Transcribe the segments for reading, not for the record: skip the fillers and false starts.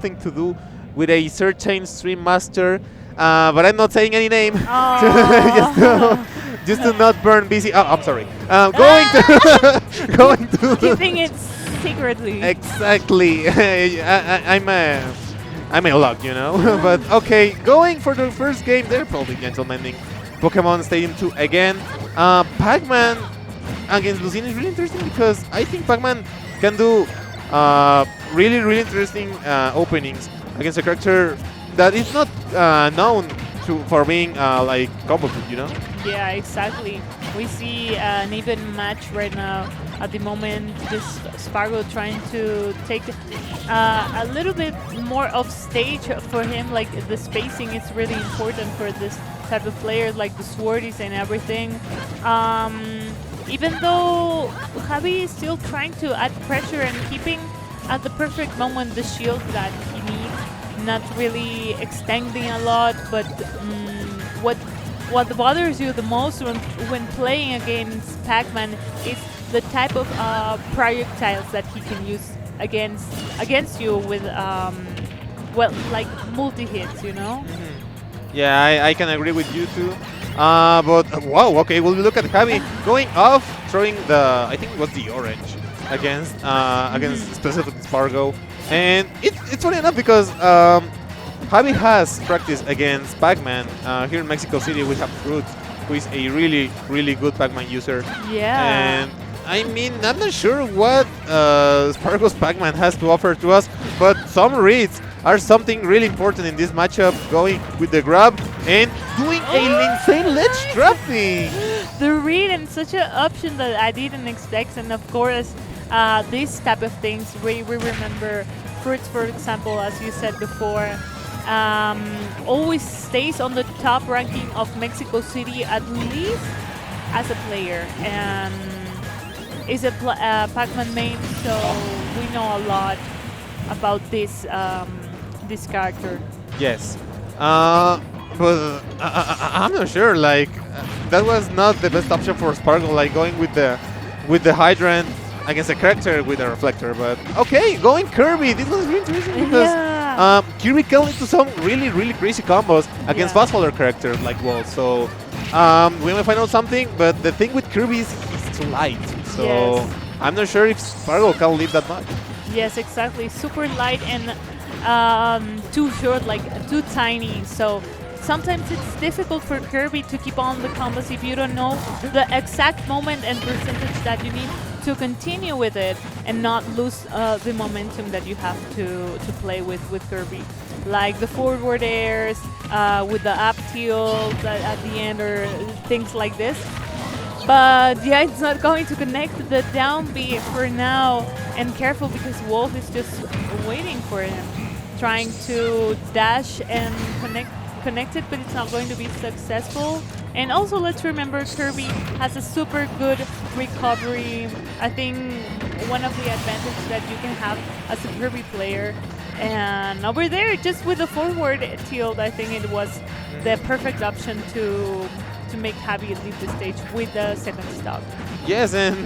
something to do with a certain stream master, but I'm not saying any name. just to not burn BC. Oh, I'm sorry. Going to keeping it secretly. Exactly. I'm a log, you know. But okay, going for the first game, they're probably gentlemaning. Pokemon Stadium 2 again. Pac-Man against Lucina is really interesting because I think Pac-Man can do really interesting openings against a character that is not known for being like combo food, you know? Yeah, exactly. We see an even match right now. At the moment, just Spargo trying to take a little bit more of stage for him. Like the spacing is really important for this type of players, like the Swordies and everything. Even though Javi is still trying to add pressure and keeping at the perfect moment the shield that he needs, not really extending a lot, but what bothers you the most when playing against Pac-Man is the type of projectiles that he can use against you with like multi-hits, you know? Yeah, I can agree with you too. But wow, okay, we'll look at Javi going off, throwing the, I think it was the orange against specifically Spargo, and it's funny enough because Javi has practice against Pac-Man. Here in Mexico City we have Fruit, who is a really good Pac-Man user. Yeah. And I mean, I'm not sure what Spargo's Pac-Man has to offer to us, but some reads are something really important in this matchup, going with the grab and doing an insane ledge trapping. The read and such an option that I didn't expect, and of course, these type of things, we remember Fruits, for example, as you said before, always stays on the top ranking of Mexico City, at least as a player, and is a Pac-Man main, so we know a lot about this this character. Yes, but I'm not sure. Like that was not the best option for Spargo. Like going with the Hydrant against a character with a reflector. But okay, going Kirby. This was really interesting because Kirby can lead to some really crazy combos against fast follower characters like Wall. So we may find out something. But the thing with Kirby is he's too light. So I'm not sure if Spargo can lead that much. Yes, exactly. Super light and too short, like too tiny. So sometimes it's difficult for Kirby to keep on the combos if you don't know the exact moment and percentage that you need to continue with it and not lose the momentum that you have to play with Kirby. Like the forward airs, with the up tilt at the end, or things like this. But yeah, it's not going to connect the down B for now. And careful, because Wolf is just waiting for him, trying to dash and connect it, but it's not going to be successful. And also, let's remember, Kirby has a super good recovery. I think one of the advantages that you can have as a Kirby player. And over there, just with the forward tilt, I think it was the perfect option to make Javi leave the stage with the second stock. Yes, and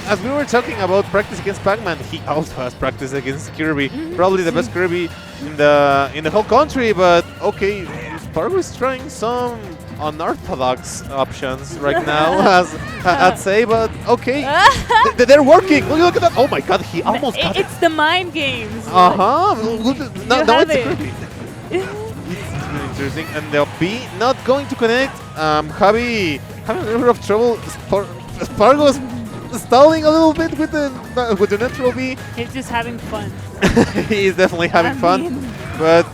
as we were talking about practice against Pac-Man, he also has practice against Kirby. Probably the best Kirby in the whole country. But okay, Spargo is trying some unorthodox options right now, as I'd say. But okay, they're working. Look at that! Oh my God, he almost got it. It's the mind games. Now it's a Kirby. Interesting, and the B not going to connect. Javi having a little bit of trouble. Spargo's stalling a little bit with the natural B. He's just having fun. He is definitely having fun, but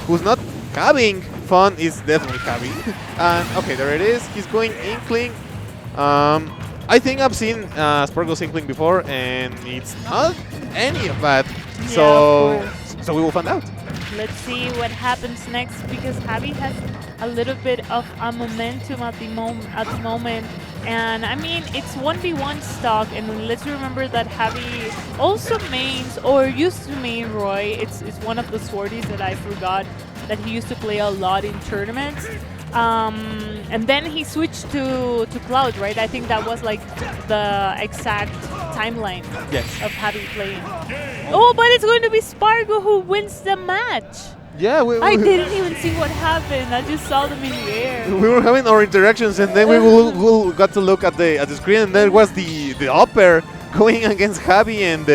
who's not having fun is definitely Javi. And okay, there it is. He's going Inkling. I think I've seen Spargo's Inkling before, and it's not any of that. Yeah, so we will find out. Let's see what happens next, because Javi has a little bit of a momentum at the moment. And I mean, it's 1v1 stock, and let's remember that Javi also mains, or used to main Roy. It's one of the Swordies that I forgot that he used to play a lot in tournaments. And then he switched to Cloud, right? I think that was like the exact timeline Yes. of Javi playing. Oh, but it's going to be Spargo who wins the match. Yeah, I didn't even see what happened. I just saw them in the air. we were having our interactions, and then we got to look at the screen, and there was the upper going against Javi, and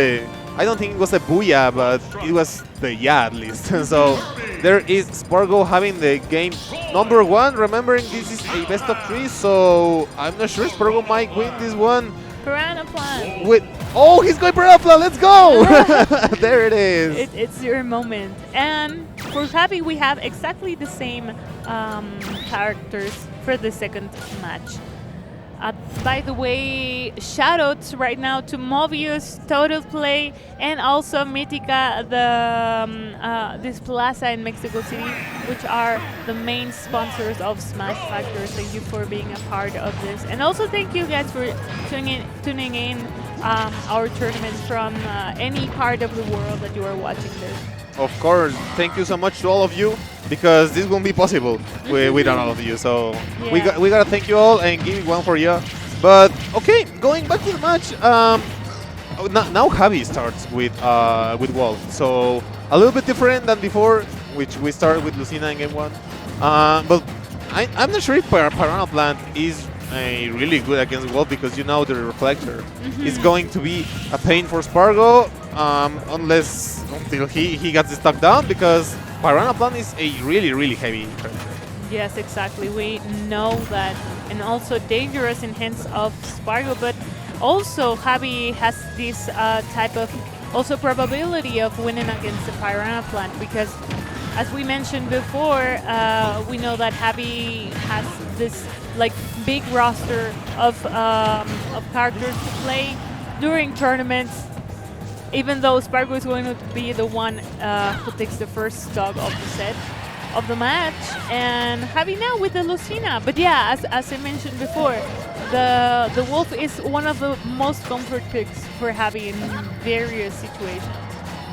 I don't think it was a booyah, but it was the yeah at least. So there is Spargo having the game number 1. Remembering this is a best of 3, so I'm not sure Spargo might win this one. Piranha Plant. With he's going Piranha Plant. Let's go! There it is. It's your moment. And for Javi, we have exactly the same characters for the second match. By the way, shoutouts right now to Mobius, Total Play, and also Mythica, this plaza in Mexico City, which are the main sponsors of Smash Factor. Thank you for being a part of this, and also thank you guys for tuning in our tournament from any part of the world that you are watching this. Of course, thank you so much to all of you, because this won't be possible without all of you. So yeah. we gotta thank you all and give one for you. But okay, going back to the match. Now Javi starts with Wall, so a little bit different than before, which we started with Lucina in game 1. But I'm not sure if Piranha Plant is really good against Wall, because the reflector is going to be a pain for Spargo, until he gets stuck down, because Piranha Plant is a really heavy character. Yes, exactly. We know that, and also dangerous in hands of Spargo, but also Javi has this type of also probability of winning against the Piranha Plant, because as we mentioned before, we know that Javi has this big roster of characters to play during tournaments, even though Spargo is going to be the one who takes the first stock of the set of the match, and Javi now with the Lucina. But yeah, as I mentioned before, the Wolf is one of the most comfort picks for Javi in various situations.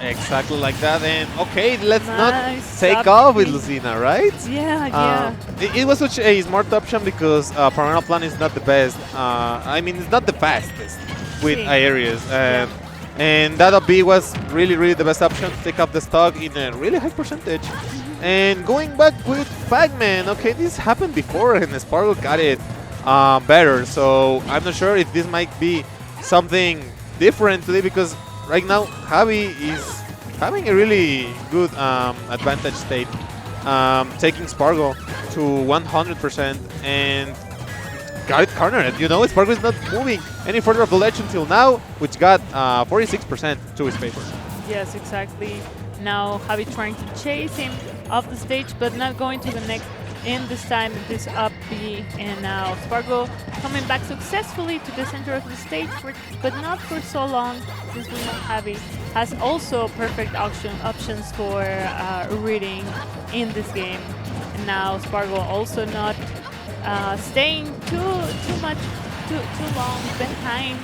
Exactly like that. And okay, let's not Nice. take off with Lucina, right? Yeah. It was such a smart option, because Piranha Plant is not the best. I mean, it's not the fastest with Sí. areas. And that up B was really the best option. Take up the stock in a really high percentage. And going back with Pac-Man, okay, this happened before and Spargo got it better. So I'm not sure if this might be something different today, because right now Javi is having a really good advantage state, taking Spargo to 100% and got it cornered. Spargo is not moving any further of the ledge until now, which got 46% to his favor. Yes, exactly. Now Javi trying to chase him off the stage, but not going to the next in this time, this up B. And now Spargo coming back successfully to the center of the stage, but not for so long, since we know Javi has also perfect options for reading in this game. And now Spargo also not staying too long behind,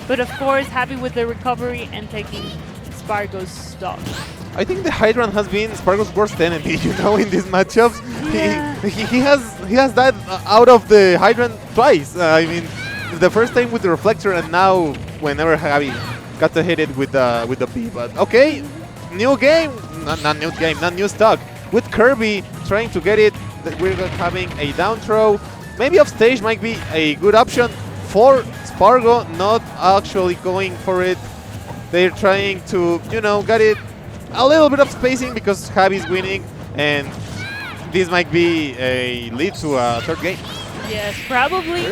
but of course Javi with the recovery and taking Spargo's stock. I think the Hydrant has been Spargo's worst enemy, in these matchups. Yeah. He has died out of the Hydrant twice. I mean, the first time with the Reflector, and now whenever Javi got to hit it with the B. But okay, new game, not new stock. With Kirby trying to get it, we're having a down throw. Maybe off stage might be a good option for Spargo, not actually going for it. They're trying to, get it a little bit of spacing, because Javi is winning, and this might be a lead to a third game. Yes, probably.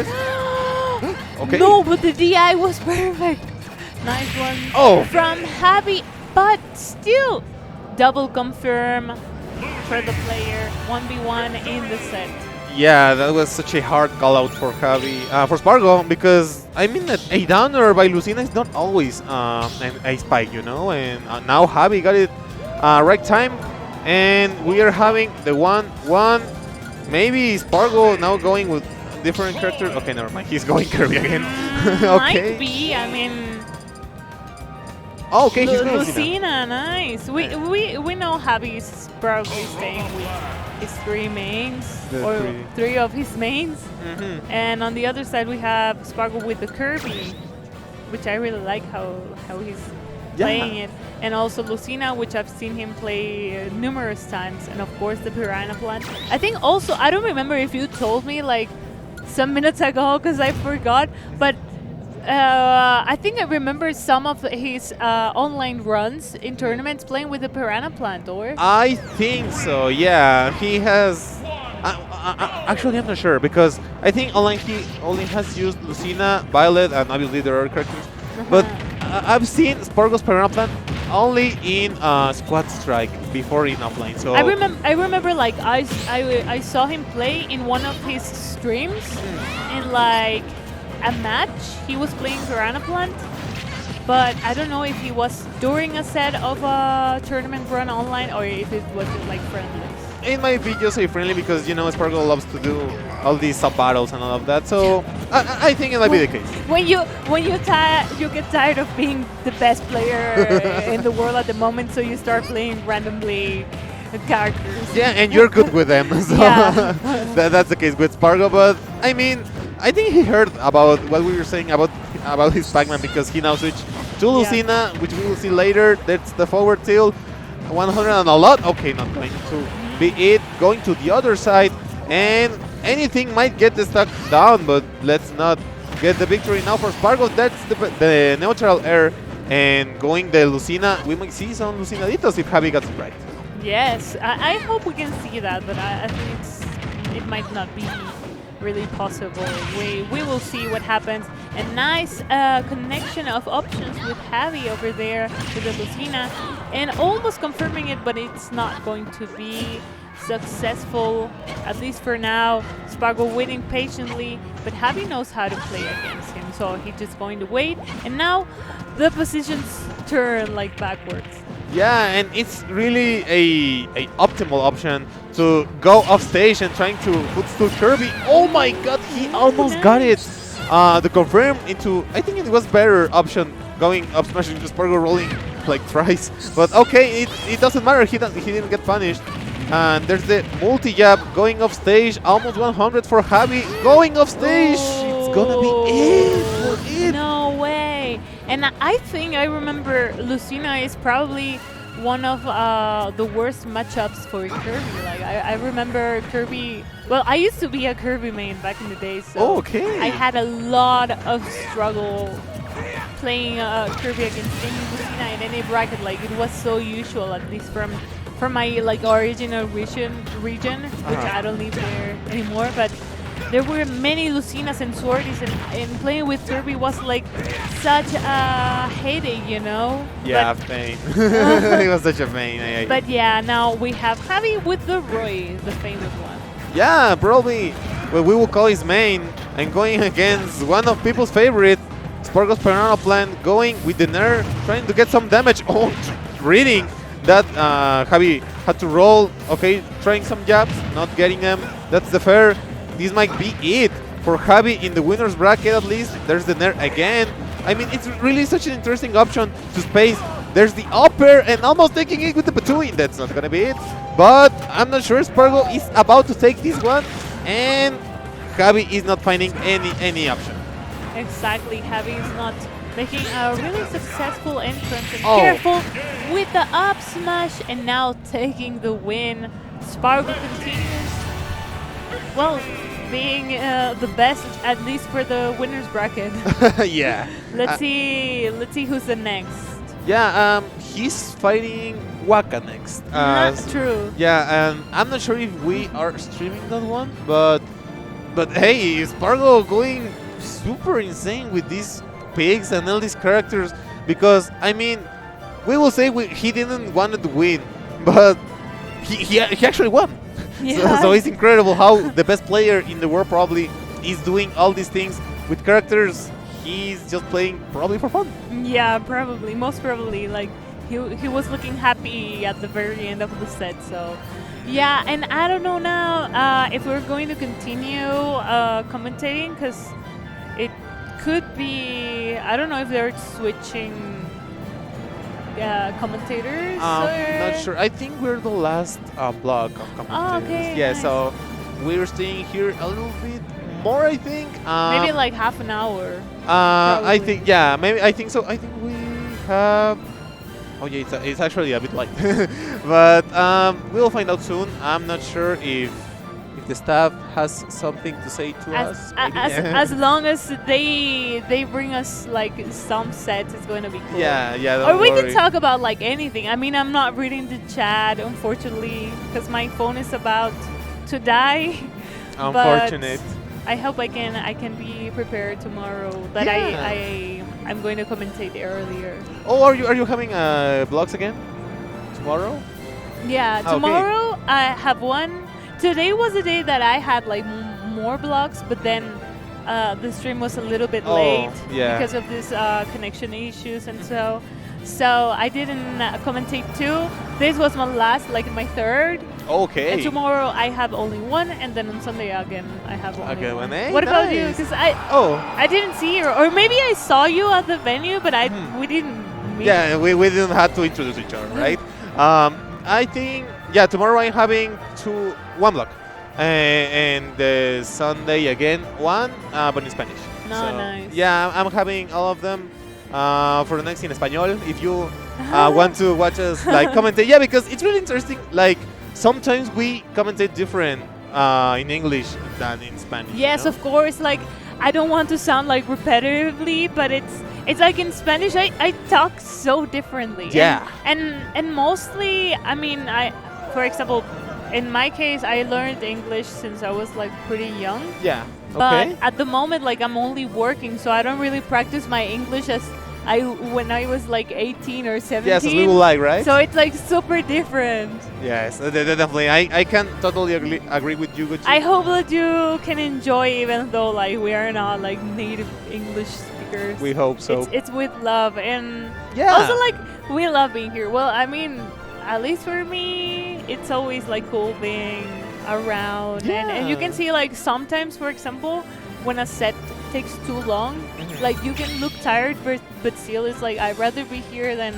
Okay. No, but the DI was perfect. Nice one from Javi, but still double confirm for the player. 1v1 in the set. Yeah, that was such a hard call out for Javi, for Spargo, because I mean that a downer by Lucina is not always a spike, and now Javi got it right time, and we are having the 1-1. Maybe Spargo now going with different characters. Okay, never mind. He's going Kirby again. Okay. Might be. I mean. Oh, okay, he's going Lucina, nice. We know Javi's probably staying with his three mains, three of his mains. And on the other side we have Spargo with the Kirby, which I really like how he's Yeah. playing it, and also Lucina, which I've seen him play numerous times, and of course the Piranha Plant. I think also, I don't remember if you told me like some minutes ago because I forgot, but I think I remember some of his online runs in tournaments playing with the Piranha Plant, or? I think so. Yeah, he has. Actually, I'm not sure because I think online he only has used Lucina, Violet, and obviously there are characters. But I've seen Spargo's Piranha Plant only in Squad Strike before in offline. So I remember like I saw him play in one of his streams in like a match. He was playing Piranha Plant, but I don't know if he was during a set of a tournament run online or if it was like friendlies. it might be just a friendly because you know Spargo loves to do all these sub battles and all of that. So I think it might be the case. When you get tired of being the best player in the world at the moment, so you start playing randomly characters. Yeah, and you're good with them. So Yeah. that's the case with Spargo. But I mean, I think he heard about what we were saying about his Pac-Man because he now switched to Lucina, which we will see later. That's the forward tilt, 100 and a lot. Okay, not going to be it. Going to the other side, and anything might get the stock down, but let's not get the victory now for Spargo. That's the neutral air, and going the Lucina. We might see some Lucinaditos if Javi gets it right. Yes, I hope we can see that, but I think it might not be really possible. We will see what happens. A nice connection of options with Javi over there with the Lucina, and almost confirming it, but it's not going to be successful, at least for now. Spargo waiting patiently, but Javi knows how to play against him, so he's just going to wait. And now the positions turn like backwards. Yeah, and it's really a optimal option to go off stage and trying to footstool Kirby. Oh my god, he almost got it. The confirm into, I think it was better option going up smashing to Spargo rolling like thrice. But okay, it doesn't matter, he didn't get punished. And there's the multi-jab going off stage, almost 100 for Javi. Going off stage, it's gonna be it for it. No way. And I think I remember Lucina is probably one of the worst matchups for Kirby. Like I remember Kirby. Well, I used to be a Kirby main back in the day, so okay. I had a lot of struggle playing Kirby against any Lucina in any bracket. Like it was so usual, at least from my like original region, which I don't live there anymore, but. There were many Lucinas and Swordies, and playing with Kirby was like such a headache, you know? Yeah, pain. It was such a pain. But yeah, now we have Javi with the Roy, the famous one. Yeah, probably what we will call his main, and going against one of people's favorite, Spargo's Piranha Plant, going with the Nair, trying to get some damage. Oh, reading that Javi had to roll. Okay, trying some jabs, not getting them. That's the fair. This might be it for Javi in the winner's bracket at least. There's the Nair again. I mean, it's really such an interesting option to space. There's the upper and almost taking it with the Patui. That's not going to be it. But I'm not sure Spargo is about to take this one. And Javi is not finding any option. Exactly. Javi is not making a really successful entrance. And careful with the up smash. And now taking the win. Spargo continues. Well, being the best, at least for the winner's bracket. Yeah. Let's see who's the next. Yeah, he's fighting Waka next. Not true. Yeah, and I'm not sure if we are streaming that one, but hey, Spargo going super insane with these pigs and all these characters because I mean, we will say he didn't want to win, but he actually won. Yeah. So it's incredible how the best player in the world probably is doing all these things with characters he's just playing probably for fun. Yeah, probably. Most probably. Like, he was looking happy at the very end of the set, so... Yeah, and I don't know now if we're going to continue commentating, because it could be... I don't know if they're switching commentators. Not sure. I think we're the last block of commentators. Okay, Yeah, nice. so we're staying here a little bit more, I think. Maybe like half an hour. I probably. think, yeah, maybe, I think so. I think we have. Oh yeah, it's actually a bit light, but we'll find out soon. I'm not sure if the staff has something to say to us. Maybe. As long as they bring us like some sets, it's going to be cool. Yeah, yeah. Or Don't we worry. can talk about like anything. I mean, I'm not reading the chat, unfortunately, because my phone is about to die. Unfortunate. But I hope I can be prepared tomorrow. That Yeah. I'm going to commentate earlier. Oh, are you having vlogs again tomorrow? Yeah, Okay. tomorrow I have one. Today was the day that I had like more blocks, but then the stream was a little bit late yeah. because of this connection issues, and so I didn't commentate two. This was my last, like my third. Okay. And tomorrow I have only one, and then on Sunday again I have only Okay, one. well, hey, What about you? nice. Because Oh. I didn't see you, or maybe I saw you at the venue, but we didn't meet. Yeah, we didn't have to introduce each other, right? I think, yeah, tomorrow I'm having one block. And Sunday again, one, but in Spanish. No, So, nice. Yeah, I'm having all of them for the next in Espanol. If you want to watch us like commentate, yeah, because it's really interesting. Like sometimes we commentate different in English than in Spanish. Yes, you know? of course. Like, I don't want to sound like repetitively, but it's like in Spanish I talk so differently. Yeah. And mostly, I mean, for example, in my case, I learned English since I was like pretty young. Yeah. But Okay. at the moment, like I'm only working, so I don't really practice my English as when I was like 18 or 17. Yes, as we would like, right? So it's like super different. Yes, definitely. I can totally agree with you. I hope that you can enjoy, even though like we are not like native English speakers. We hope so. It's with love, and Yeah. also like we love being here. Well, I mean, at least for me, it's always like cool being around, and you can Yeah. see like sometimes, for example, when a set takes too long, like you can look tired, but still it's like I'd rather be here than